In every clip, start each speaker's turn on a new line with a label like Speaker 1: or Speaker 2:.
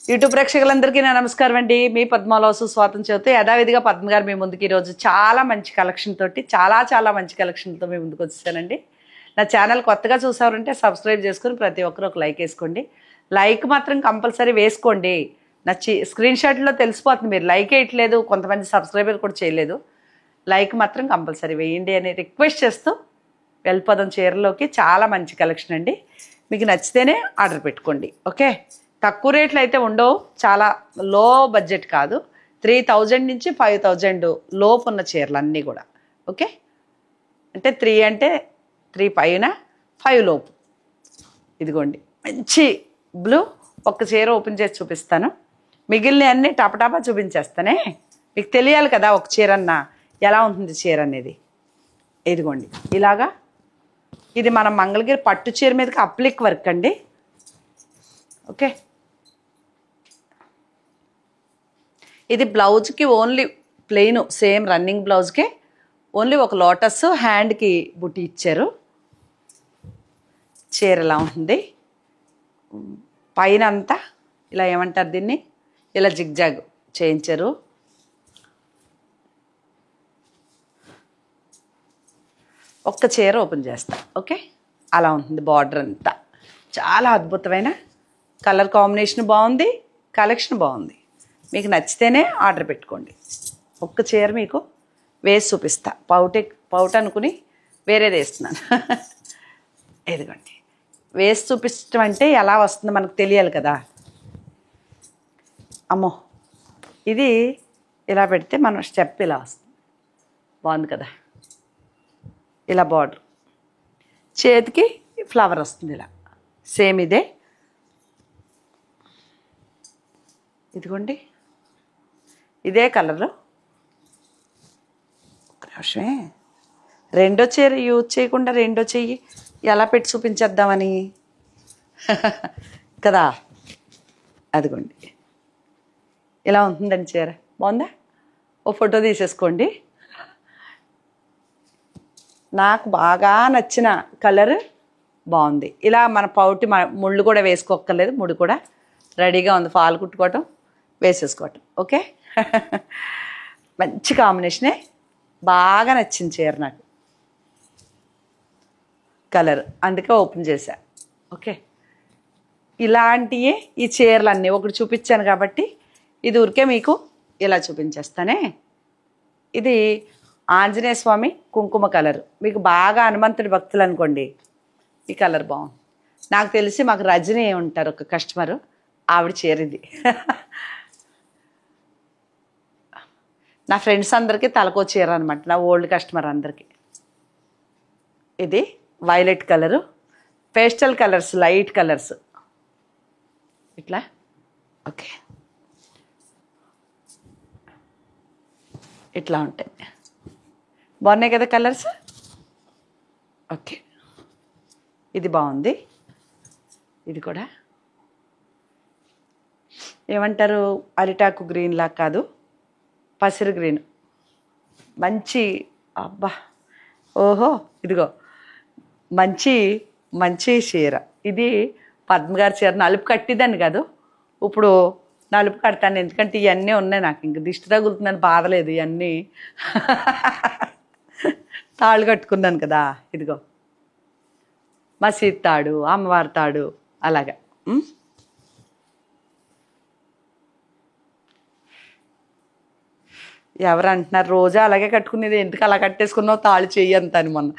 Speaker 1: YouTube ప్రేక్షకులందరికీ నా నమస్కారం అండి. మీ పద్మాలో సుస్వాగతం చెబుతూ యథావిధిగా పద్మ గారు మీ ముందుకు ఈరోజు చాలా మంచి కలెక్షన్ తోటి చాలా మంచి కలెక్షన్తో మీ ముందుకు వచ్చేసానండి. నా ఛానల్ కొత్తగా చూసారంటే సబ్స్క్రైబ్ చేసుకుని ప్రతి ఒక్కరు ఒక లైక్ వేసుకోండి. లైక్ మాత్రం కంపల్సరీ వేసుకోండి. నచ్చి స్క్రీన్ షాట్లో తెలిసిపోతుంది మీరు లైక్ వేయట్లేదు, కొంతమంది సబ్స్క్రైబర్ కూడా చేయలేదు. లైక్ మాత్రం కంపల్సరీ వేయండి అని రిక్వెస్ట్ చేస్తూ వెళ్ళిపోదాం చీరలోకి. చాలా మంచి కలెక్షన్ అండి, మీకు నచ్చితేనే ఆర్డర్ పెట్టుకోండి. ఓకే, తక్కువ రేట్లు అయితే ఉండవు, చాలా లో బడ్జెట్ కాదు. 3000 నుంచి 5000 లోపు ఉన్న చీరలు అన్నీ కూడా. ఓకే, అంటే 3 అంటే 3 పైన 5 లోపు. ఇదిగోండి మంచి బ్లూ. ఒక్క చీర ఓపెన్ చేసి చూపిస్తాను, మిగిలిన అన్నీ టపటాపా చూపించేస్తానే. మీకు తెలియాలి కదా ఒక చీర అన్న ఎలా ఉంటుంది చీర అనేది. ఇదిగోండి ఇలాగా, ఇది మన మంగళగిరి పట్టు చీర మీదకి అప్లిక్ వర్క్ అండి. ఓకే, ఇది బ్లౌజ్కి ఓన్లీ ప్లెయిన్ సేమ్ రన్నింగ్ బ్లౌజ్కే ఓన్లీ ఒక లోటస్ హ్యాండ్కి బుట్టి ఇచ్చారు. చీర ఎలా ఉంటుంది, పైన అంతా ఇలా ఏమంటారు దీన్ని, ఇలా జిగ్జాగ్ చేయించారు. ఒక్క చీర ఓపెన్ చేస్తా. ఓకే, అలా ఉంటుంది బార్డర్ అంతా. చాలా అద్భుతమైన కలర్ కాంబినేషన్ బాగుంది, కలెక్షన్ బాగుంది. మీకు నచ్చితేనే ఆర్డర్ పెట్టుకోండి. ఒక్క చీర మీకు వేసి చూపిస్తా. పౌట్ అనుకుని వేరేది వేస్తున్నాను. ఎదుగండి, వేసి చూపించడం అంటే ఎలా వస్తుందో మనకు తెలియాలి కదా. అమ్మో, ఇది ఇలా పెడితే మన స్టెప్ ఇలా వస్తుంది, బాగుంది కదా. ఇలా బార్డర్, చేతికి ఫ్లవర్ వస్తుంది ఇలా, సేమ్ ఇదే. ఇదిగోండి ఇదే కలరు. ఒక నిమిషమే, రెండో చీర యూజ్ చేయకుండా రెండో చెయ్యి ఎలా పెట్టి చూపించేద్దామని కదా. అదిగోండి ఇలా ఉంటుందండి చీర, బాగుందా. ఓ ఫోటో తీసేసుకోండి. నాకు బాగా నచ్చిన కలర్ బాగుంది. ఇలా మన పౌటి ముళ్ళు కూడా వేసుకోక్కర్లేదు, ముడి కూడా రెడీగా ఉంది. ఫాల్ కుట్టుకోవటం, వేసేసుకోవటం. ఓకే, మంచి కాంబినేషనే, బాగా నచ్చింది చీర నాకు కలర్, అందుకే ఓపెన్ చేశా. ఓకే, ఇలాంటివే ఈ చీరలన్నీ ఒకటి చూపించాను కాబట్టి ఇది ఊరికే మీకు ఇలా చూపించేస్తానే. ఇది ఆంజనేయ స్వామి కుంకుమ కలర్. మీకు బాగా హనుమంతుడి భక్తులు అనుకోండి, ఈ కలర్ బాగుంది. నాకు తెలిసి మాకు రజనీ ఉంటారు ఒక కస్టమరు, ఆవిడ చీర ఇది. నా ఫ్రెండ్స్ అందరికీ తలకో చీర అనమాట, నా ఓల్డ్ కస్టమర్ అందరికీ. ఇది violet colour, pastel colours, light colours ఇట్లా. ఓకే, ఇట్లా ఉంటాయి, బాగున్నాయి కదా కలర్స్. ఓకే, ఇది బాగుంది. ఇది కూడా ఏమంటారు, అరిటాకు గ్రీన్ లా కాదు, పసిరు గ్రీన్, మంచి. అబ్బా, ఓహో, ఇదిగో మంచి మంచి చీర. ఇది పద్మగారి చీర. నలుపు కట్టిద్దని కాదు, ఇప్పుడు నలుపు కడతాను ఎందుకంటే ఇవన్నీ ఉన్నాయి నాకు. ఇంక దిష్టి తగులుతుందని బాధలేదు, ఇవన్నీ తాళ్ళు కట్టుకున్నాను కదా. ఇదిగో మసీద్ తాడు, అమ్మవారి తాడు, అలాగా. ఎవరు అంటున్నారు రోజా అలాగే కట్టుకునేది, ఎందుకు అలా కట్టేసుకున్నావు తాళి చెయ్యి అంతాను మొన్న.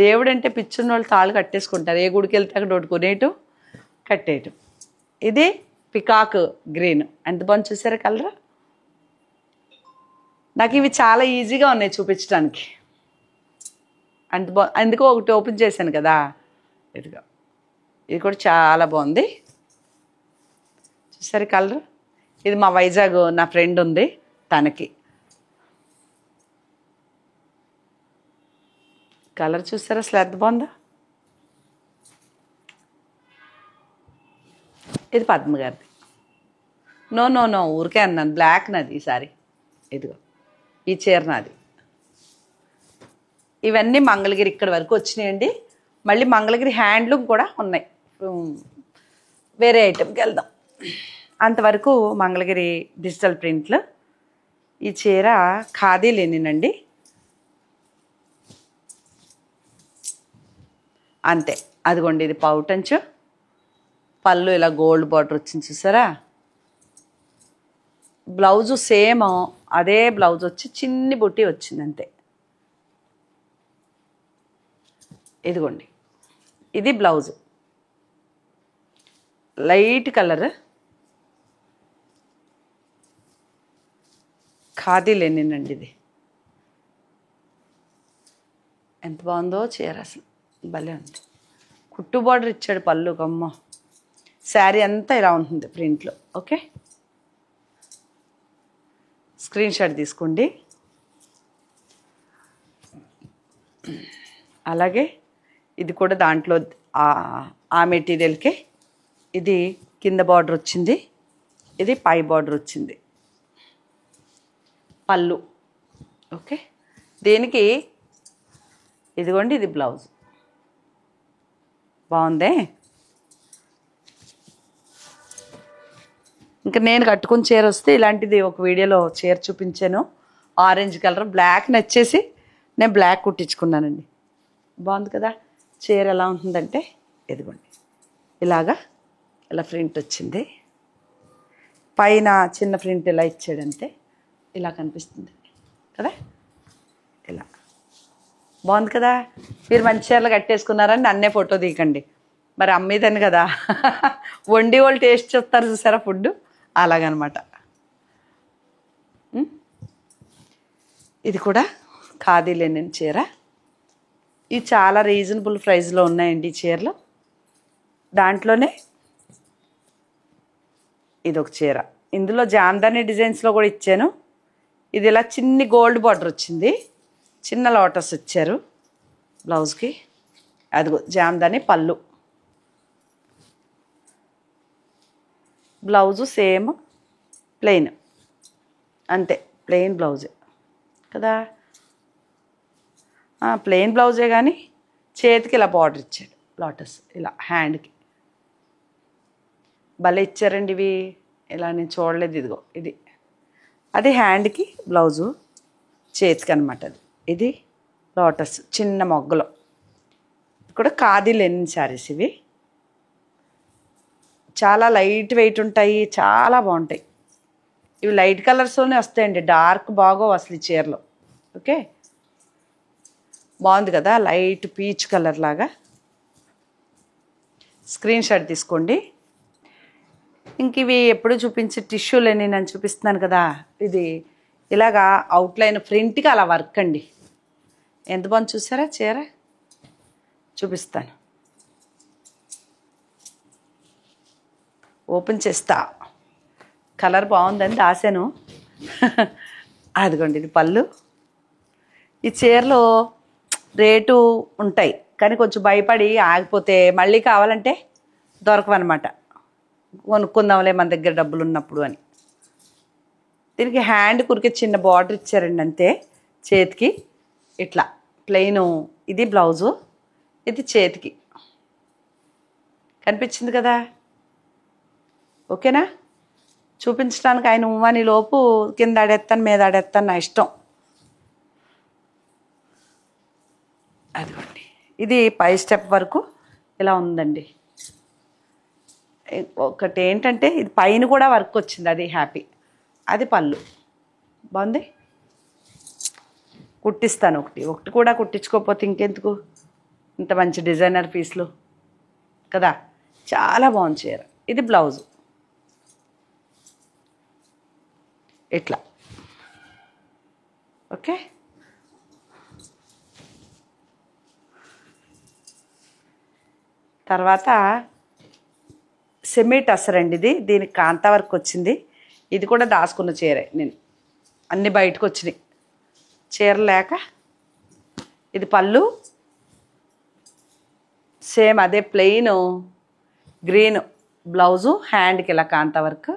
Speaker 1: దేవుడు అంటే పిచ్చున్న వాళ్ళు తాళ్ళు కట్టేసుకుంటారు, ఏ గుడికి వెళ్తే అక్కడ ఒకటి కొనేయటం కట్టేయటం. ఇది పికాక్ గ్రీన్, ఎంత బాగుంది చూసారా కలర్. నాకు ఇవి చాలా ఈజీగా ఉన్నాయి చూపించడానికి, అంత అందుకో ఒకటి ఓపెన్ చేశాను కదా. ఇదిగో ఇది కూడా చాలా బాగుంది చూసారు కలర్. ఇది మా వైజాగ్ నా ఫ్రెండ్ ఉంది, తనకి కలర్ చూసారా అసలు ఎంత బాగుందా. ఇది పద్మ గారిది. నో ఊరికే అన్నాను, బ్లాక్ నాది ఈసారి. ఇదిగో ఈ చీర నాది. ఇవన్నీ మంగళగిరి ఇక్కడ వరకు వచ్చినాయండి. మళ్ళీ మంగళగిరి హ్యాండ్లూమ్ కూడా ఉన్నాయి. వేరే ఐటెంకి వెళ్దాం. అంతవరకు మంగళగిరి డిజిటల్ ప్రింట్లు. ఈ చీర ఖాదీ లెనినండి. అంతే. అదిగోండి ఇది పౌటంచు, పళ్ళు ఇలా గోల్డ్ బార్డర్ వచ్చింది చూసారా. బ్లౌజు సేమ్ అదే బ్లౌజ్ వచ్చి చిన్ని బుట్టి వచ్చింది అంతే. ఇదిగోండి ఇది బ్లౌజు, లైట్ కలర్ ఖాదీ లెనినండి. ఇది ఎంత బాగుందో చీర, అసలు భలే ఉంది. కుట్టు బార్డర్ ఇచ్చాడు పళ్ళు. గమ్మ శారీ అంతా ఇలా ఉంటుంది ప్రింట్లో. ఓకే, స్క్రీన్ షాట్ తీసుకోండి. అలాగే ఇది కూడా దాంట్లో ఆ మెటీరియల్కే ఇది కింద బార్డర్ వచ్చింది, ఇది పై బార్డర్ వచ్చింది పళ్ళు. ఓకే, దీనికి ఇదిగోండి ఇది బ్లౌజ్. బాగుందే. ఇంకా నేను కట్టుకుని చీర వస్తే ఇలాంటిది ఒక వీడియోలో చీర చూపించాను. ఆరెంజ్ కలర్, బ్లాక్ నచ్చేసి నేను బ్లాక్ కుట్టించుకున్నానండి. బాగుంది కదా చీర. ఎలా ఉంటుందంటే ఇదిగోండి ఇలాగా ఇలా ప్రింట్ వచ్చింది, పైన చిన్న ప్రింట్ ఇలా ఇచ్చాడంతే. ఇలా కనిపిస్తుంది కదా, ఇలా బాగుంది కదా. మీరు మంచి చీరలు కట్టేసుకున్నారని నన్నే ఫోటో తీయకండి, మరి అమ్మేదని కదా. వండి వాళ్ళు టేస్ట్ చూస్తారు చూసారా ఫుడ్, అలాగనమాట. ఇది కూడా ఖాదీ లెనిన్ చీర. ఇవి చాలా రీజనబుల్ ప్రైస్లో ఉన్నాయండి ఈ చీరలు. దాంట్లోనే ఇదొక చీర, ఇందులో జామ్దాని డిజైన్స్లో కూడా ఇచ్చాను. ఇది ఇలా చిన్ని గోల్డ్ బార్డర్ వచ్చింది, చిన్న లోటస్ ఇచ్చారు బ్లౌజ్కి. అదిగో జామ్దాని పళ్ళు, బ్లౌజు సేమ్ ప్లెయిన్ అంతే. ప్లెయిన్ బ్లౌజే కదా, ప్లెయిన్ బ్లౌజే కానీ చేతికి ఇలా బార్డర్ ఇచ్చాడు లోటస్, ఇలా హ్యాండ్కి భలే ఇచ్చారండి ఇవి. ఇలా నేను చూడలేదు. ఇదిగో ఇది అది హ్యాండ్కి బ్లౌజు, చేతికి అనమాట. అది ఇది లోటస్ చిన్న మొగ్గలో. ఇది కూడా ఖాదీ లెనిన్ శారీస్ ఇవి. చాలా లైట్ వెయిట్ ఉంటాయి, చాలా బాగుంటాయి. ఇవి లైట్ కలర్స్లోనే వస్తాయండి, డార్క్ బాగోవు అసలు ఈ చీరలో. ఓకే, బాగుంది కదా, లైట్ పీచ్ కలర్ లాగా. స్క్రీన్ షాట్ తీసుకోండి. ఇంక ఇవి ఎప్పుడు చూపించి టిష్యూ లెనిన్ అని చూపిస్తున్నాను కదా, ఇది ఇలాగా అవుట్లైన్ ప్రింట్గా అలా వర్క్ అండి. ఎంత బాగుంది చూసారా చీర, చూపిస్తాను. ఓపెన్ చేస్తా, కలర్ బాగుందని దాసాను. అదిగోండి ఇది పళ్ళు. ఈ చీరలో రేటు ఉంటాయి కానీ కొంచెం భయపడి ఆగిపోతే మళ్ళీ కావాలంటే దొరకవన్నమాట. కొనుక్కుందాంలే మన దగ్గర డబ్బులు ఉన్నప్పుడు అని. దీనికి హ్యాండ్ కురికి చిన్న బార్డర్ ఇచ్చారండి అంతే. చేతికి ఇట్లా ప్లెయిన్, ఇది బ్లౌజు, ఇది చేతికి కనిపించింది కదా. ఓకేనా, చూపించడానికి ఆయన ఉమ్మని లోపు కింద ఆడేస్తాను మీద ఆడేస్తాను నా ఇష్టం. అదిగోండి ఇది పై స్టెప్ వరకు ఇలా ఉందండి. ఒకటి ఏంటంటే ఇది పైన కూడా వర్క్ వచ్చింది, అది హ్యాపీ. అది పళ్ళు బాగుంది. కుట్టిస్తాను ఒకటి కూడా కుట్టించుకోకపోతే ఇంకెందుకు, ఇంత మంచి డిజైనర్ పీస్లు కదా. చాలా బాగుంది చీర. ఇది బ్లౌజు ఇట్లా. ఓకే, తర్వాత సెమీ టసర్ అండి ఇది. దీనికి కాంతా వర్క్ వచ్చింది. ఇది కూడా దాచుకున్న చీరే, నేను అన్నీ బయటకు వచ్చినాయి చీర లేక. ఇది పళ్ళు సేమ్ అదే ప్లెయిన్ గ్రీన్ బ్లౌజు, హ్యాండ్కి ఇలా కాంతా వర్క్.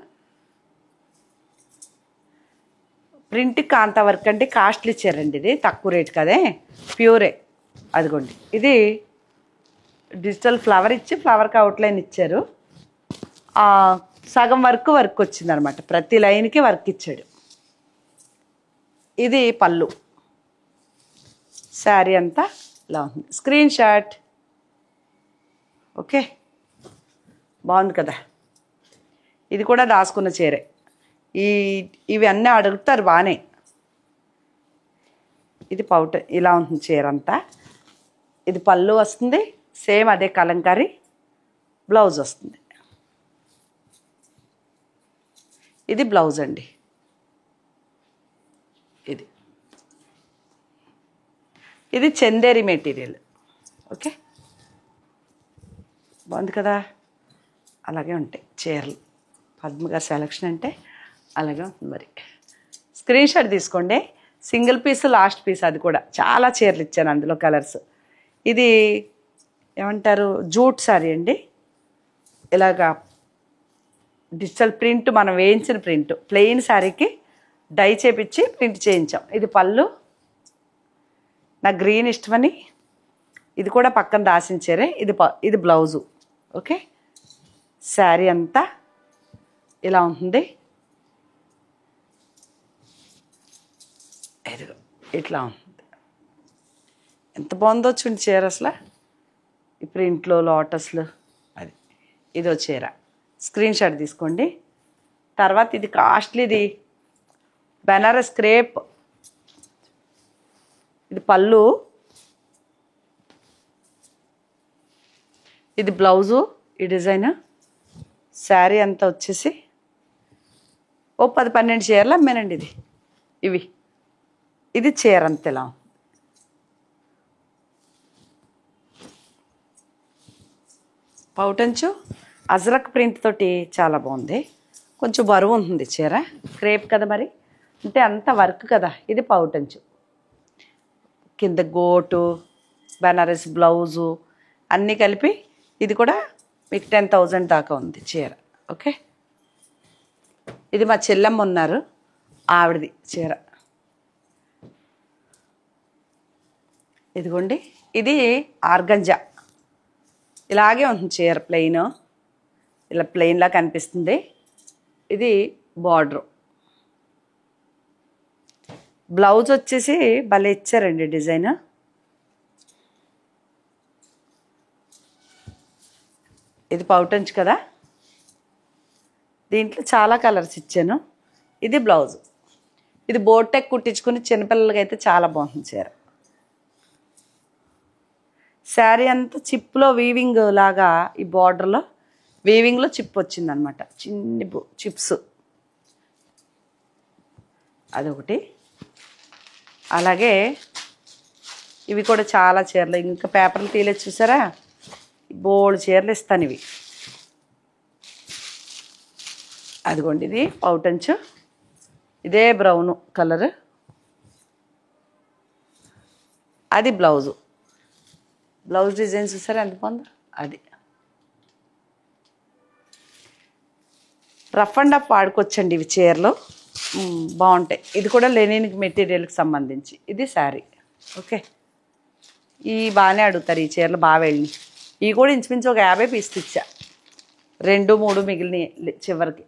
Speaker 1: ప్రింట్ కాంతా వర్క్ అంటే కాస్ట్లీ చీరండి ఇది, తక్కువ రేట్ కదే, ప్యూరే. అదిగోండి ఇది డిజిటల్ ఫ్లవర్ ఇచ్చి ఫ్లవర్కి అవుట్లైన్ ఇచ్చారు. సగం వర్క్ వచ్చిందనమాట. ప్రతి లైన్కి వర్క్ ఇచ్చాడు. ఇది పళ్ళు. శారీ అంతా ఇలా ఉంది. Screen shot. ఓకే, బాగుంది కదా. ఇది కూడా దాచుకున్న చీరే. ఇవి అన్నీ అడుగుతారు బాగానే. ఇది ఇలా ఉంటుంది చీర అంతా. ఇది పళ్ళు వస్తుంది, సేమ్ అదే కలంకారీ బ్లౌజ్ వస్తుంది. ఇది బ్లౌజ్ అండి. ఇది చందేరి మెటీరియల్. ఓకే, బాగుంది కదా. అలాగే ఉంటాయి చీరలు. పద్మ గారి సెలక్షన్ అంటే అలాగే ఉంటుంది. మరి స్క్రీన్ షాట్ తీసుకోండి. Single piece, last piece. అది కూడా చాలా చీరలు ఇచ్చాను అందులో కలర్స్. ఇది ఏమంటారు, జూట్ శారీ అండి. ఇలాగా డిజిటల్ ప్రింట్, మనం వేయించిన ప్రింట్. ప్లెయిన్ శారీకి డై చేపించి ప్రింట్ చేయించాం. ఇది పళ్ళు. నాకు గ్రీన్ ఇష్టమని ఇది కూడా పక్కన దాసించారే. ఇది బ్లౌజు. ఓకే, శారీ అంతా ఇలా ఉంటుంది. ఇదిగో ఇట్లా ఉంటుంది. ఎంత బాగుందో చూడండి చీర అసలు. ఈ ప్రింట్లో లోటస్లు. ఇదో చీర. స్క్రీన్ షాట్ తీసుకోండి. తర్వాత ఇది కాస్ట్లీది బెనారస్ క్రేప్. ఇది పళ్ళు, ఇది బ్లౌజు. ఈ డిజైన్. శారీ అంతా వచ్చేసి 10-12 చీరలు అమ్మానండి ఇవి. ఇది చీర అంతేలా. పౌటంచు అజ్రక్ ప్రింట్ తోటి చాలా బాగుంది. కొంచెం బరువు ఉంటుంది చీర. క్రేప్ కదా మరి, అంటే అంత వర్క్ కదా. ఇది పౌటంచు. కింద గోటు, బెనారస్ బ్లౌజు అన్నీ కలిపి ఇది కూడా మీకు 10,000 దాకా ఉంది చీర. ఓకే, ఇది మా చెల్లెమ్మ ఉన్నారు, ఆవిడది చీర. ఇదిగోండి, ఇది ఆర్గంజా. ఇలాగే ఉంటుంది చీర. ప్లెయిన్, ఇలా ప్లెయిన్లా కనిపిస్తుంది. ఇది బార్డరు. బ్లౌజ్ వచ్చేసి భలే ఇచ్చారండి డిజైన్. ఇది పౌటంచు కదా. దీంట్లో చాలా కలర్స్ ఇచ్చాను. ఇది బ్లౌజ్. ఇది బోటెక్ కుట్టించుకుని చిన్నపిల్లలకి అయితే చాలా బాగుంటుంది చీర. శారీ అంతా చిప్లో వీవింగ్ లాగా, ఈ బార్డర్లో వీవింగ్లో చిప్ వచ్చిందనమాట. చిన్ని చిప్స్. అదొకటి. అలాగే ఇవి కూడా చాలా చీరలు. ఇంకా పేపర్లు తీయలేదు చూసారా, బోల్డ్ చీరలు ఇస్తాను ఇవి. అదిగోండి, ఇది పౌటంచు. ఇదే బ్రౌను కలర్. అది బ్లౌజు. బ్లౌజ్ డిజైన్ చూసారా ఎంత బాగుందో. అది రఫ్ అండ్ అప్ వాడుకోవచ్చండి ఇవి చీరలు, బాగుంటాయి. ఇది కూడా లెనిన్ మెటీరియల్కి సంబంధించి. ఇది శారీ. ఓకే, ఈ బాగానే అడుగుతారు ఈ చీరలు, బాగా వెళ్ళి. ఇవి కూడా ఇంచుమించు ఒక 50 పీసులు ఇచ్చా. 2-3 మిగిలిన చివరికి.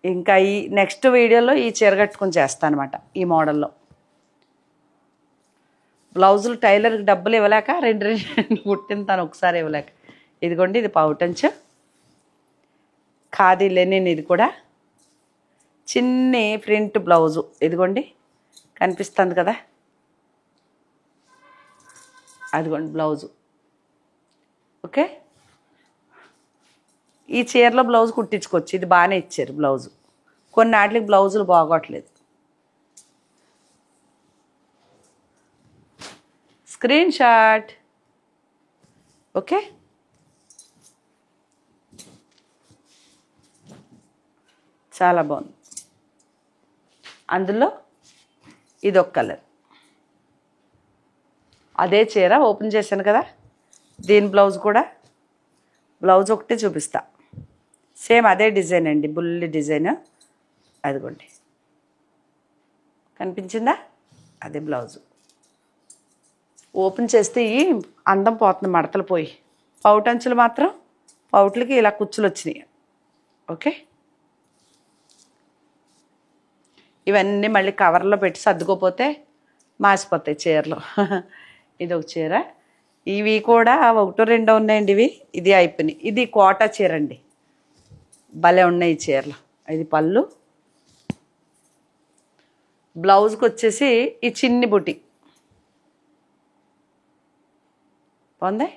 Speaker 1: ఇంకా ఈ నెక్స్ట్ వీడియోలో ఈ చీర కట్టుకొని చేస్తాను అనమాట ఈ మోడల్లో. బ్లౌజులు టైలర్కి డబ్బులు ఇవ్వలేక 2 కుట్టిన తను ఒకసారి ఇవ్వలేక. ఇదిగోండి, ఇది పౌటంచు. ఖాదీ లెనిన్. ఇది కూడా చిన్ని ప్రింట్ బ్లౌజు. ఇదిగోండి, కనిపిస్తుంది కదా. అదిగోండి బ్లౌజు. ఓకే, ఈ చీరలో బ్లౌజ్ కుట్టించుకోవచ్చు. ఇది బాగానే ఇచ్చారు బ్లౌజు. కొన్ని వాటికి బ్లౌజులు బాగోట్లేదు. Screen shot. ఓకే, చాలా బాగుంది. అందులో ఇదొక కలర్. అదే చీర ఓపెన్ చేశాను కదా, దీని బ్లౌజ్ కూడా. బ్లౌజ్ ఒకటే చూపిస్తా. సేమ్ అదే డిజైన్ అండి, బుల్లి డిజైన్. అదిగోండి, కనిపించిందా? అదే బ్లౌజు. ఓపెన్ చేస్తే ఈ అందం పోతుంది, మడతలు పోయి. పౌటంచులు మాత్రం పౌట్లకి ఇలా కుచ్చులు వచ్చినాయి. ఓకే, ఇవన్నీ మళ్ళీ కవర్లో పెట్టి సర్దుకోపోతే మాసిపోతాయి చీరలు. ఇది ఒక చీర. ఇవి కూడా ఒకటో రెండో ఉన్నాయండి. ఇది అయిపోయినాయి. ఇది కోటా చీర అండి, భలే ఉన్నాయి ఈ చీరలు. ఇది పళ్ళు. బ్లౌజ్కి వచ్చేసి ఈ చిన్ని బుటి బాగుంది.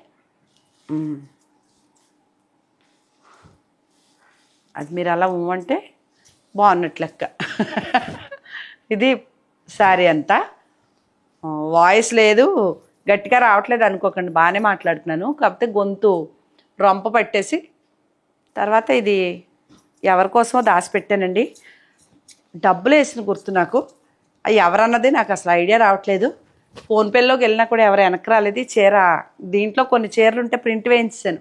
Speaker 1: అది మీరు అలా అంటే బాగున్నట్లు లెక్క. ఇది శారీ అంతా. వాయిస్ లేదు, గట్టిగా రావట్లేదు అనుకోకండి, బాగానే మాట్లాడుతున్నాను. కాకపోతే గొంతు రొంప పట్టేసి. తర్వాత ఇది ఎవరికోసమో దాచిపెట్టానండి, డబ్బులు వేసిన గుర్తు నాకు. అవి ఎవరన్నది నాకు అసలు ఐడియా రావట్లేదు. ఫోన్పేలోకి వెళ్ళినా కూడా ఎవరు వెనక్కి రాలేదు. ఈ చీర దీంట్లో కొన్ని చీరలు ఉంటే ప్రింట్ వేయించాను.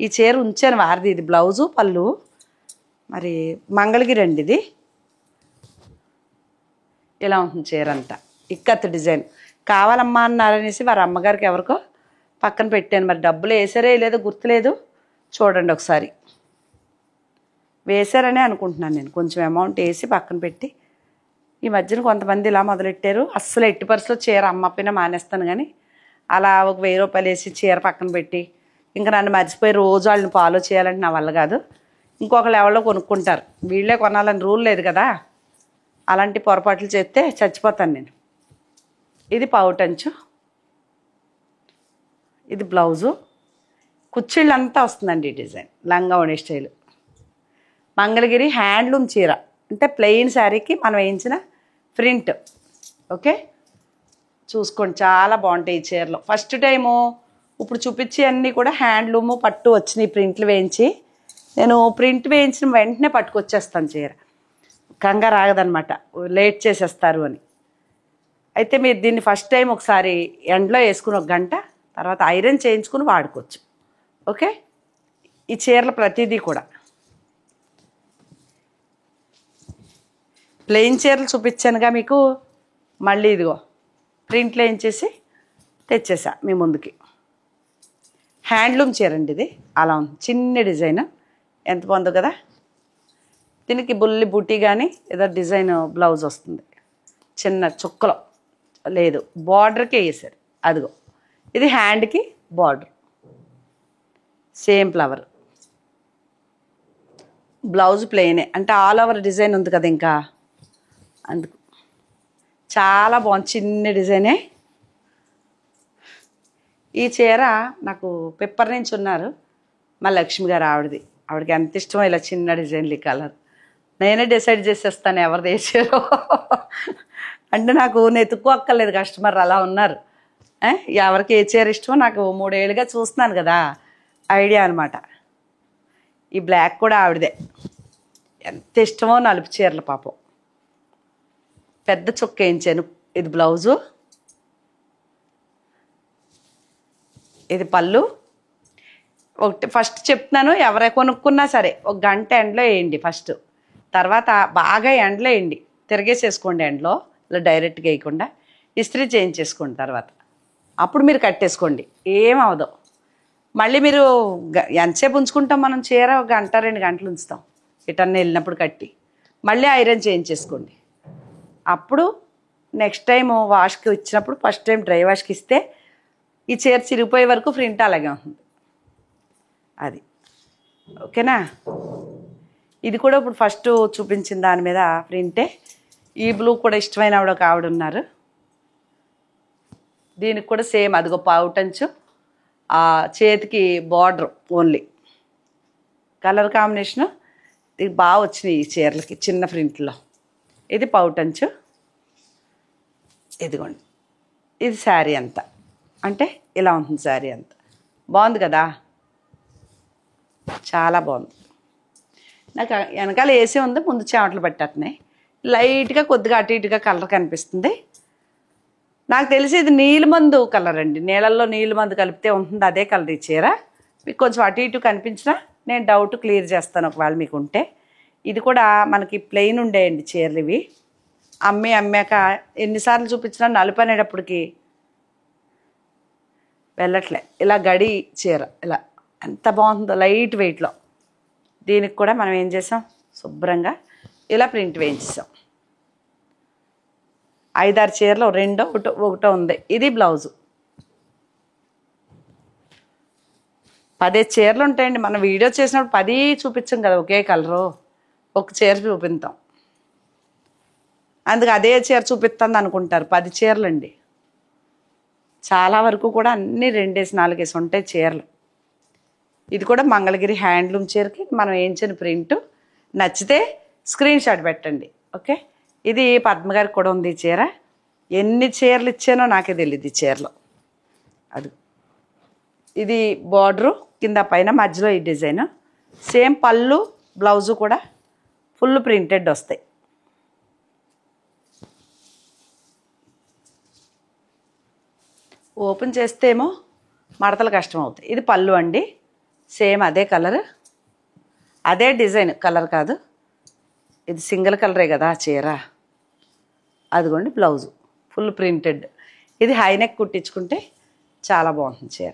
Speaker 1: ఈ చీర ఉంచాను వారిది. ఇది బ్లౌజు పళ్ళు. మరి మంగళగిరి అండి ఇది. ఇలా ఉంటుంది చీర అంతా. ఇక్కత్ డిజైన్ కావాలమ్మా అన్నారనేసి వారి అమ్మగారికి ఎవరికో పక్కన పెట్టాను. మరి డబ్బులు వేసారే లేదో గుర్తులేదు, చూడండి ఒకసారి. వేశారనే అనుకుంటున్నాను నేను. కొంచెం అమౌంట్ వేసి పక్కన పెట్టి. ఈ మధ్యన కొంతమంది ఇలా మొదలెట్టారు, అస్సలు ఎట్టి పరిస్థితుల్లో చీర అమ్మపోయినా మానేస్తాను కానీ అలా ఒక 1000 రూపాయలు వేసి చీర పక్కన పెట్టి ఇంకా నన్ను మర్చిపోయి రోజు వాళ్ళని ఫాలో చేయాలంటే నా వల్ల కాదు. ఇంకొకళ్ళు ఎవరో కొనుక్కుంటారు, వీళ్ళే కొనాలని రూల్ లేదు కదా. అలాంటి పొరపాట్లు చేస్తే చచ్చిపోతాను నేను. ఇది పౌటంచు, ఇది బ్లౌజు. కుచ్చిళ్ళంతా వస్తుందండి ఈ డిజైన్, లంగా ఓణి స్టైలు. మంగళగిరి హ్యాండ్లూమ్ చీర అంటే ప్లెయిన్ శారీకి మనం వేయించిన ప్రింట్. ఓకే, చూసుకోండి చాలా బాగుంటాయి ఈ చీరలో. ఫస్ట్ టైము ఇప్పుడు చూపించి అన్నీ కూడా హ్యాండ్లూము పట్టు వచ్చినాయి ప్రింట్లు వేయించి. నేను ప్రింట్ వేయించిన వెంటనే పట్టుకొచ్చేస్తాను చీర, కంగారు ఆగదనమాట, లేట్ చేసేస్తారు అని. అయితే మీరు దీన్ని ఫస్ట్ టైం ఒకసారి ఎండలో వేసుకుని 1 గంట తర్వాత ఐరన్ చేయించుకుని వాడుకోవచ్చు. ఓకే, ఈ చీరలు ప్రతిదీ కూడా ప్లెయిన్ చీరలు చూపించానుగా మీకు. మళ్ళీ ఇదిగో ప్రింట్లు వేయించేసి తెచ్చేసా మీ ముందుకి. హ్యాండ్లూమ్ చీర అండి ఇది. అలా ఉంది, చిన్న డిజైన్, ఎంత బాగుందో కదా. దీనికి బుల్లి బూటీ కానీ ఏదో డిజైన్ బ్లౌజ్ వస్తుంది, చిన్న చుక్కలో లేదు, బార్డర్కే వేసారు. అదిగో ఇది హ్యాండ్కి బార్డర్, సేమ్ ఫ్లవర్. బ్లౌజ్ ప్లెయినే, అంటే ఆల్ ఓవర్ డిజైన్ ఉంది కదా ఇంకా అందుకు. చాలా బాగుంది, చిన్న డిజైనే. ఈ చీర నాకు పెప్పర్ నుంచి ఉన్నారు మా లక్ష్మి గారు, ఆవిడకి ఎంత ఇష్టమో ఇలా చిన్న డిజైన్లు. ఈ కలర్ నేనే డిసైడ్ చేసేస్తాను ఎవరిది వేసారో. అంటే నాకు నెతుక్కోక్కర్లేదు, కస్టమర్ అలా ఉన్నారు. ఎవరికి ఏ చీర ఇష్టమో నాకు 3 ఏళ్ళుగా చూస్తున్నాను కదా, ఐడియా అనమాట. ఈ బ్లాక్ కూడా ఆవిడదే, ఎంత ఇష్టమో నలుపు చీరలు పాపం. పెద్ద చుక్క వేయించాను. ఇది బ్లౌజు, ఇది పళ్ళు. ఒకటి ఫస్ట్ చెప్తున్నాను, ఎవరే కొనుక్కున్నా సరే 1 గంట ఎండలో వేయండి ఫస్ట్. తర్వాత బాగా ఎండలో వేయండి, తిరిగేసేసుకోండి ఎండలో, ఇలా డైరెక్ట్గా వేయకుండా ఇస్త్రీ చేయించేసుకోండి. తర్వాత అప్పుడు మీరు కట్టేసుకోండి, ఏమవదు. మళ్ళీ మీరు ఎంతసేపు ఉంచుకుంటాం మనం చీర? 1 గంట 2 గంటలు ఉంచుతాం ఇటన్నీ వెళ్ళినప్పుడు కట్టి. మళ్ళీ ఐరన్ చేయించేసుకోండి. అప్పుడు నెక్స్ట్ టైం వాష్కి ఇచ్చినప్పుడు ఫస్ట్ టైం డ్రై వాష్కి ఇస్తే ఈ చీర చిరిగిపోయే వరకు ప్రింట్ అలాగే ఉంటుంది. అది ఓకేనా. ఇది కూడా ఇప్పుడు ఫస్ట్ చూపించిన దాని మీద ప్రింటే. ఈ బ్లూ కూడా ఇష్టమైన ఆవిడ ఒక ఆవిడ ఉన్నారు, దీనికి కూడా సేమ్ అదిగో పౌటంచు, ఆ చేతికి బార్డర్ ఓన్లీ. కలర్ కాంబినేషను ఇది బాగా వచ్చినాయి ఈ చీరలకి చిన్న ప్రింట్లో. ఇది పౌటంచు, ఇదిగోండి. ఇది శారీ అంతా, అంటే ఇలా ఉంటుంది శారీ అంతా. బాగుంది కదా, చాలా బాగుంది. నాకు వెనకాల ఏసీ ఉంది, ముందు చెమటలు పట్టేస్తున్నాయి. లైట్గా కొద్దిగా అటు ఇటుగా కలర్ కనిపిస్తుంది. నాకు తెలిసి ఇది నీలిమందు కలర్ అండి, నీళ్ళల్లో నీలిమందు కలిపితే ఉంటుంది అదే కలర్ ఈ చీర. మీకు కొంచెం అటు ఇటు కనిపించినా నేను డౌట్ క్లియర్ చేస్తాను ఒకవేళ మీకు ఉంటే. ఇది కూడా మనకి ప్లెయిన్ ఉండేయండి చీరలు ఇవి. అమ్మాక ఎన్నిసార్లు చూపించినా నలుపు అనేటప్పటికి వెళ్ళట్లే. ఇలా గడి చీర ఇలా ఎంత బాగుందో లైట్ వెయిట్లో. దీనికి కూడా మనం ఏం చేసాం, శుభ్రంగా ఇలా ప్రింట్ వేయించాం. 5-6 చీరలు, రెండో ఒకటో ఉంది. ఇది బ్లౌజు. 10 చీరలు ఉంటాయండి. మనం వీడియో చేసినప్పుడు 10 చూపించాం కదా ఒకే కలరు, ఒక చీర చూపిస్తాం. అందుకు అదే చీర చూపిస్తుంది అనుకుంటారు. 10 చీరలండి. చాలా వరకు కూడా అన్నీ 2-4 ఉంటాయి చీరలు. ఇది కూడా మంగళగిరి హ్యాండ్లూమ్ చీరకి మనం వేయించిన ప్రింట్. నచ్చితే స్క్రీన్ షాట్ పెట్టండి. ఓకే. ఇది పద్మగారికి కూడా ఉంది ఈ చీర. ఎన్ని చీరలు ఇచ్చానో నాకే తెలియదు ఈ చీరలో. అది ఇది బార్డరు, కింద పైన మధ్యలో ఈ డిజైన్. సేమ్ పళ్ళు బ్లౌజు కూడా ఫుల్ ప్రింటెడ్ వస్తాయి. ఓపెన్ చేస్తే ఏమో మడతలు కష్టం అవుతాయి. ఇది పళ్ళు అండి. సేమ్ అదే కలర్, అదే డిజైన్, కలర్ కాదు. ఇది సింగిల్ కలరే కదా చీర. అదిగోండి బ్లౌజు ఫుల్ ప్రింటెడ్. ఇది హైనెక్ కుట్టించుకుంటే చాలా బాగుంటుంది చీర.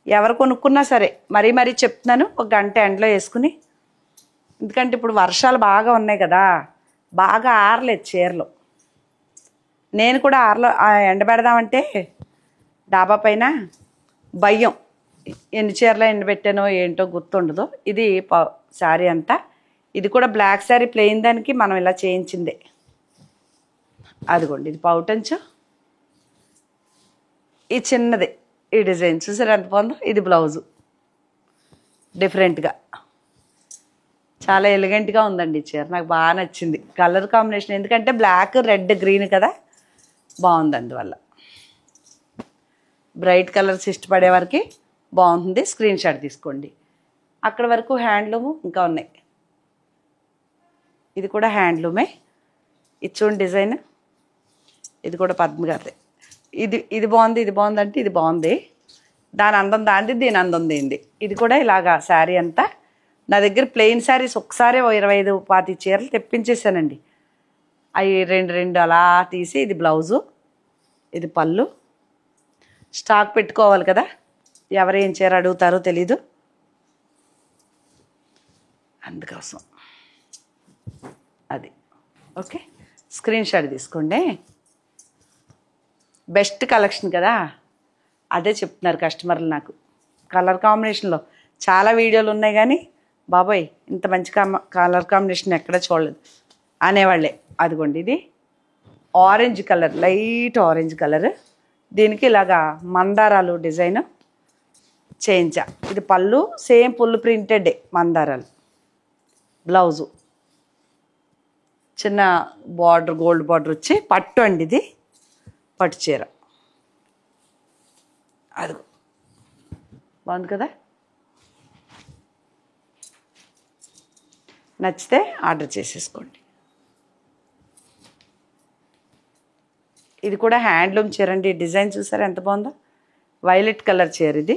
Speaker 1: ఎవరు కొనుక్కున్నా సరే మరీ మరీ చెప్తున్నాను, ఒక గంట ఎండలో వేసుకుని. ఎందుకంటే ఇప్పుడు వర్షాలు బాగా ఉన్నాయి కదా, బాగా ఆరలేదు చీరలు. నేను కూడా ఎండబెడదామంటే డాబా పైన భయం, ఎన్ని చీరలు ఎండబెట్టానో ఏంటో గుర్తుండదు. ఇది శారీ అంతా. ఇది కూడా బ్లాక్ శారీ ప్లెయిన్ దానికి మనం ఇలా చేయించిందే. అదిగోండి ఇది పౌటంచు. ఈ చిన్నది ఈ డిజైన్ చూసారు ఎంత బాగుందో. ఇది బ్లౌజు డిఫరెంట్గా, చాలా ఎలిగెంట్గా ఉందండి ఈ చీర. నాకు బాగా నచ్చింది కలర్ కాంబినేషన్. ఎందుకంటే బ్లాక్, రెడ్, గ్రీన్ కదా, బాగుంది. అందువల్ల బ్రైట్ కలర్స్ ఇష్టపడే వారికి బాగుంటుంది. స్క్రీన్ షాట్ తీసుకోండి. అక్కడ వరకు హ్యాండ్లూము ఇంకా ఉన్నాయి. ఇది కూడా హ్యాండ్లూమే. ఇది చూడండి డిజైన్. ఇది కూడా పద్మగారిది. ఇది బాగుంది, ఇది బాగుంది అంటే ఇది బాగుంది. దాని అందం దాంది, దీని అందం దీంది. ఇది కూడా ఇలాగా శారీ అంతా. నా దగ్గర ప్లెయిన్ శారీస్ ఒకసారి 25-25 చీరలు తెప్పించేసానండి. అవి 2 అలా తీసి, ఇది బ్లౌజు, ఇది పళ్ళు. స్టాక్ పెట్టుకోవాలి కదా, ఎవరు ఏం చీర అడుగుతారో తెలీదు, అందుకోసం. అది ఓకే. స్క్రీన్ షాట్ తీసుకోండి. బెస్ట్ కలెక్షన్ కదా, అదే చెప్తున్నారు కస్టమర్లు నాకు. కలర్ కాంబినేషన్లో చాలా వీడియోలు ఉన్నాయి కానీ బాబాయ్ ఇంత మంచి కలర్ కాంబినేషన్ ఎక్కడ చూడలేదు అనేవాళ్ళే. అదిగోండి ఇది orange colour, light orange colour. దీనికి ఇలాగా మందారాలు డిజైన్ చేయించా. ఇది పళ్ళు, సేమ్ ఫుల్ ప్రింటెడ్ మందారాలు. బ్లౌజు చిన్న బార్డర్, గోల్డ్ బార్డర్ వచ్చి పట్టు అండి. ఇది పట్టు చీర. అది బాగుంది కదా. నచ్చితే ఆర్డర్ చేసేసుకోండి. ఇది కూడా హ్యాండ్లూమ్ చీర అండి. డిజైన్ చూసారా ఎంత బాగుందో. వైలెట్ కలర్ చీర ఇది.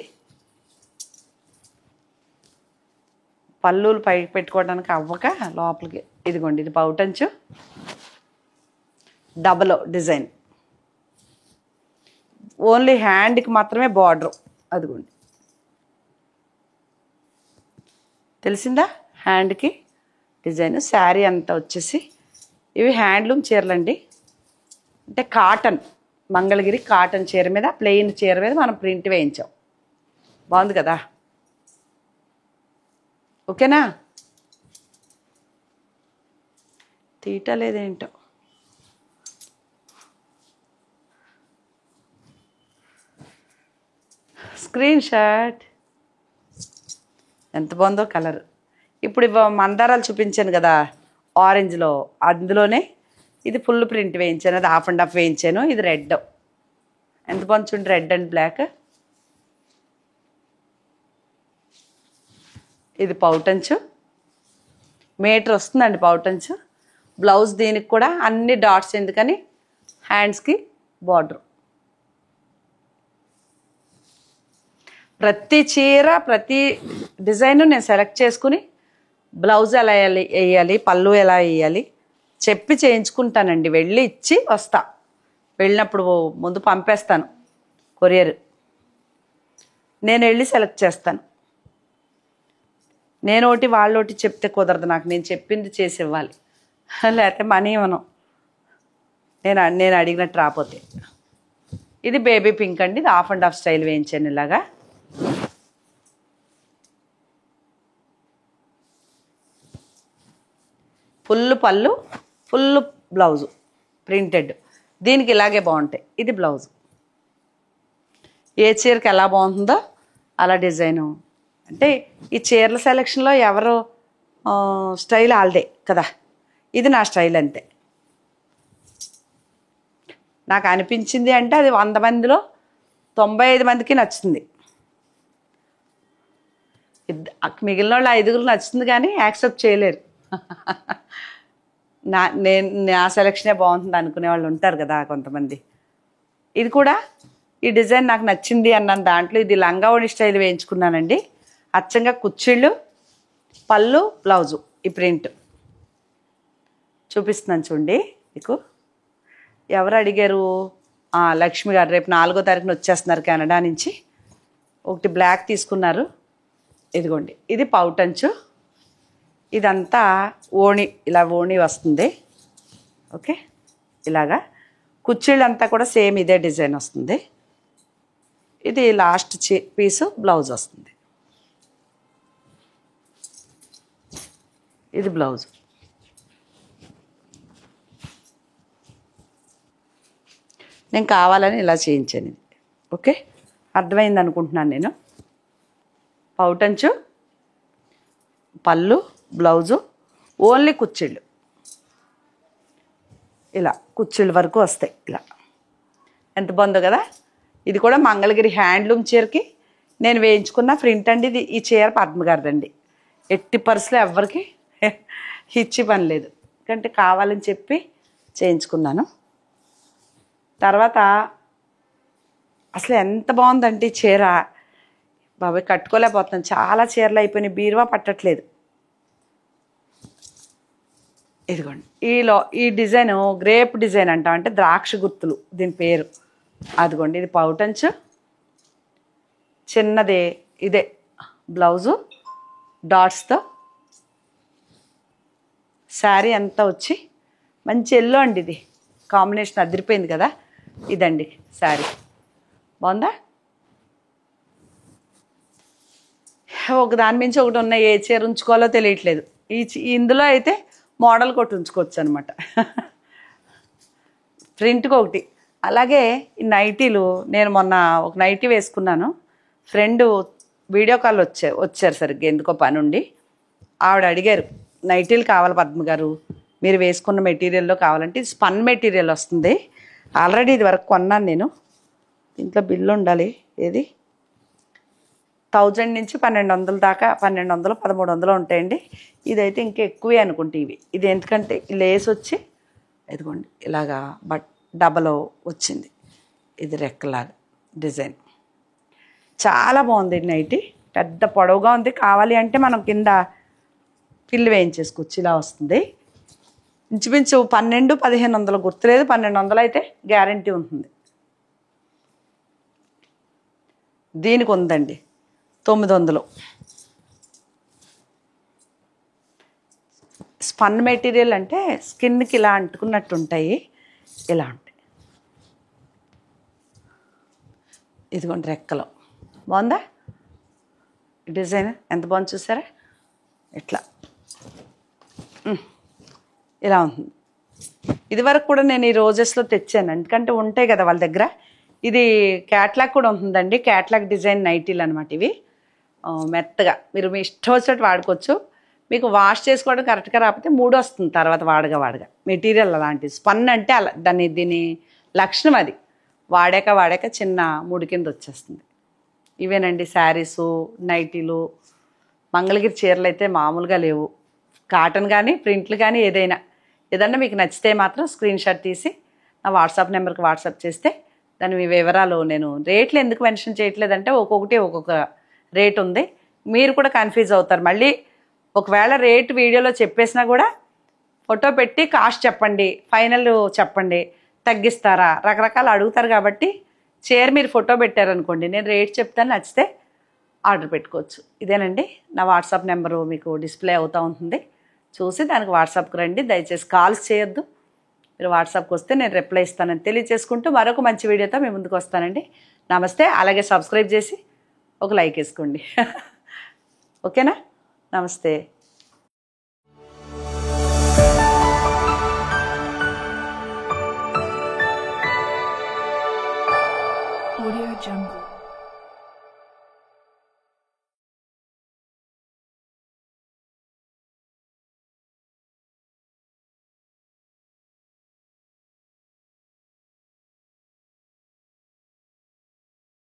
Speaker 1: పళ్ళులు పైకి పెట్టుకోవడానికి అవ్వక లోపలికి. ఇదిగోండి ఇది పౌటంచు, డబల్ డిజైన్. ఓన్లీ హ్యాండ్కి మాత్రమే బార్డర్. అదిగోండి తెలిసిందా, హ్యాండ్కి డిజైన్. శారీ అంతా వచ్చేసి ఇవి హ్యాండ్లూమ్ చీరలండి. అంటే కాటన్, మంగళగిరి కాటన్ చీర మీద, ప్లెయిన్ చీర మీద మనం ప్రింట్ వేయించాం. బాగుంది కదా. ఓకేనా. తీట లేదేంటో. Screenshot. ఎంత బాగుందో కలర్. ఇప్పుడు మందారాలు చూపించాను కదా ఆరెంజ్లో, అందులోనే ఇది ఫుల్ ప్రింట్ వేయించాను. అది 1/2 వేయించాను. ఇది రెడ్. ఎంత బాగుంది చూడండి, రెడ్ అండ్ బ్లాక్. ఇది పౌటంచు, మీటర్ వస్తుందండి పౌటంచు. బ్లౌజ్ దీనికి కూడా అన్ని డాట్స్, ఎందుకని హ్యాండ్స్కి బార్డర్. ప్రతి చీర, ప్రతి డిజైను నేను సెలెక్ట్ చేసుకుని బ్లౌజ్ ఎలా వేయాలి, పళ్ళు ఎలా వేయాలి చెప్పి చేయించుకుంటానండి. వెళ్ళి ఇచ్చి వస్తా. వెళ్ళినప్పుడు ముందు పంపేస్తాను కొరియర్. నేను వెళ్ళి సెలెక్ట్ చేస్తాను. నేను ఒకటి వాళ్ళు ఒకటి చెప్తే కుదరదు, నాకు నేను చెప్పింది చేసి ఇవ్వాలి, లేకపోతే మనీ ఇవ్వను నేను అడిగినట్టు రాకపోతే. ఇది బేబీ పింక్ అండి, ఇది హాఫ్ అండ్ హాఫ్ స్టైల్ వేయించాను ఇలాగా. ఫుల్ పళ్ళు, ఫుల్ బ్లౌజు ప్రింటెడ్, దీనికి ఇలాగే బాగుంటాయి. ఇది బ్లౌజ్, ఏ చీరకి ఎలా బాగుంటుందో అలా డిజైను. అంటే ఈ చీరల సెలెక్షన్లో ఎవరు స్టైల్ వాళ్ళదే కదా, ఇది నా స్టైల్ అంతే. నాకు అనిపించింది అంటే అది 100 మందిలో 95 మందికి నచ్చుతుంది. మిగిలిన వాళ్ళు 5గురు నచ్చుతుంది కానీ యాక్సెప్ట్ చేయలేరు. నా సెలెక్షనే బాగుంటుంది అనుకునే వాళ్ళు ఉంటారు కదా కొంతమంది. ఇది కూడా ఈ డిజైన్ నాకు నచ్చింది అన్నాను దాంట్లో ఇది లంగావోణి స్టైల్ వేయించుకున్నానండి. అచ్చంగా కుచ్చిళ్ళు, పళ్ళు, బ్లౌజు, ఈ ప్రింట్ చూపిస్తున్నాను చూడండి మీకు. ఎవరు అడిగారు? లక్ష్మి గారు రేపు 4వ తారీఖున వచ్చేస్తున్నారు కెనడా నుంచి. ఒకటి బ్లాక్ తీసుకున్నారు, ఇదిగోండి. ఇది పౌటంచు, ఇదంతా ఓణి, ఇలా ఓణి వస్తుంది. ఓకే, ఇలాగా కుచ్చిళ్ళంతా కూడా సేమ్ ఇదే డిజైన్ వస్తుంది. ఇది లాస్ట్ పీసు బ్లౌజ్ వస్తుంది. ఇది బ్లౌజ్. నేను కావాలని ఇలా చేయించాను ఇది. ఓకే, అర్థమైంది అనుకుంటున్నాను నేను. పౌటంచు, పళ్ళు, బ్లౌజు, ఓన్లీ కుచ్చిళ్ళు, ఇలా కుచ్చిళ్ళ వరకు వస్తాయి. ఇలా ఎంత బాగుందో కదా. ఇది కూడా మంగళగిరి హ్యాండ్లూమ్ చీరకి నేను వేయించుకున్న ప్రింట్ అండి. ఇది ఈ చీర పద్మగారిదండి. ఎట్టి పర్సులో ఎవరికి ఇచ్చి పని లేదు, ఎందుకంటే కావాలని చెప్పి చేయించుకున్నాను. తర్వాత అసలు ఎంత బాగుందంటే ఈ చీర, బాబాయ్ కట్టుకోలేకపోతున్నాను, చాలా చీరలు అయిపోయినాయి, బీరువా పట్టట్లేదు. ఇదిగోండి, ఈ డిజైన్ గ్రేప్ డిజైన్ అంటాం, అంటే ద్రాక్ష గుర్తులు దీని పేరు. అదిగోండి, ఇది పౌటంచు, చిన్నదే ఇదే బ్లౌజు డాట్స్తో. శారీ అంతా వచ్చి మంచి ఎల్లో అండి, ఇది కాంబినేషన్ అదిరిపోయింది కదా. ఇదండి శారీ, బాగుందా? ఒక దాని మించి ఒకటి ఉన్నాయి, ఏ చీర ఉంచుకోవాలో తెలియట్లేదు. ఇందులో అయితే మోడల్ కొట్టి ఉంచుకోవచ్చు అనమాట, ప్రింట్కి ఒకటి. అలాగే ఈ నైటీలు, నేను మొన్న ఒక నైటీ వేసుకున్నాను. ఫ్రెండ్ వీడియో కాల్ వచ్చారు సరిగ్గా, ఎందుకో పని ఉండి. ఆవిడ అడిగారు, నైటీలు కావాలి పద్మ గారు, మీరు వేసుకున్న మెటీరియల్లో కావాలంటే. ఇది స్పన్ మెటీరియల్ వస్తుంది. ఆల్రెడీ ఇది వరకు కొన్నాను నేను. దీంట్లో బిల్లు ఉండాలి. ఏది 1000 నుంచి 1200 దాకా, 1200, 1300 ఉంటాయండి. ఇదైతే ఇంకా ఎక్కువే అనుకుంటే ఇవి. ఇది ఎందుకంటే లేస్ వచ్చి ఇదిగోండి ఇలాగా డబల్ వచ్చింది, ఇది రెక్కలాగా డిజైన్. చాలా బాగుంది నైటీ, పెద్ద పొడవుగా ఉంది. కావాలి అంటే మనం కింద పిల్లు వేయించేసుకోవచ్చు, ఇలా వస్తుంది. ఇంచుమించు 1200-1500 గుర్తులేదు, 1200 అయితే గ్యారంటీ ఉంటుంది. దీనికి ఉందండి 900. స్పన్ మెటీరియల్ అంటే స్కిన్కి ఇలా అంటుకున్నట్టు ఉంటాయి, ఇలా ఉంటాయి. ఇదిగోండి రెక్కలో, బాగుందా డిజైన్? ఎంత బాగుంది చూసారా, ఇట్లా ఇలా ఉంటుంది. ఇది వరకు కూడా నేను ఈ రోజెస్లో తెచ్చాను, ఎందుకంటే ఉంటాయి కదా వాళ్ళ దగ్గర. ఇది క్యాట్లాగ్ కూడా ఉంటుందండి, క్యాట్లాగ్ డిజైన్ నైటీలు అనమాట ఇవి. మెత్తగా మీరు మీ ఇష్టం వచ్చినట్టు వాడుకోవచ్చు. మీకు వాష్ చేసుకోవడం కరెక్ట్గా రాకపోతే 3 వస్తుంది తర్వాత వాడగా మెటీరియల్ అలాంటిది. స్పన్ అంటే అలా దీని లక్షణం అది. వాడాక చిన్న ముడి కింద వచ్చేస్తుంది. ఇవేనండి శారీసు, నైటీలు. మంగళగిరి చీరలు అయితే మామూలుగా లేవు. కాటన్ కానీ ప్రింట్లు కానీ ఏదైనా మీకు నచ్చితే మాత్రం స్క్రీన్ షాట్ తీసి నా వాట్సాప్ నెంబర్కి వాట్సాప్ చేస్తే దాని మీ వివరాలు, నేను రేట్లు ఎందుకు మెన్షన్ చేయట్లేదంటే ఒక్కొక్కటి ఒక్కొక్క రేట్ ఉంది. మీరు కూడా కన్ఫ్యూజ్ అవుతారు. మళ్ళీ ఒకవేళ రేట్ వీడియోలో చెప్పేసినా కూడా ఫోటో పెట్టి కాస్ట్ చెప్పండి, ఫైనల్ చెప్పండి, తగ్గిస్తారా, రకరకాలు అడుగుతారు. కాబట్టి చీర మీరు ఫోటో పెట్టారనుకోండి, నేను రేట్ చెప్తాను, నచ్చితే ఆర్డర్ పెట్టుకోవచ్చు. ఇదేనండి నా వాట్సాప్ నెంబరు మీకు డిస్ప్లే అవుతూ ఉంటుంది. చూసి దానికి వాట్సాప్కి రండి. దయచేసి కాల్స్ చేయొద్దు. మీరు వాట్సాప్కి వస్తే నేను రిప్లై ఇస్తానని తెలియజేసుకుంటూ మరొక మంచి వీడియోతో మీ ముందుకు వస్తానండి. నమస్తే. అలాగే సబ్స్క్రైబ్ చేసి ఒక లైక్ వేసుకోండి. ఓకేనా? నమస్తే.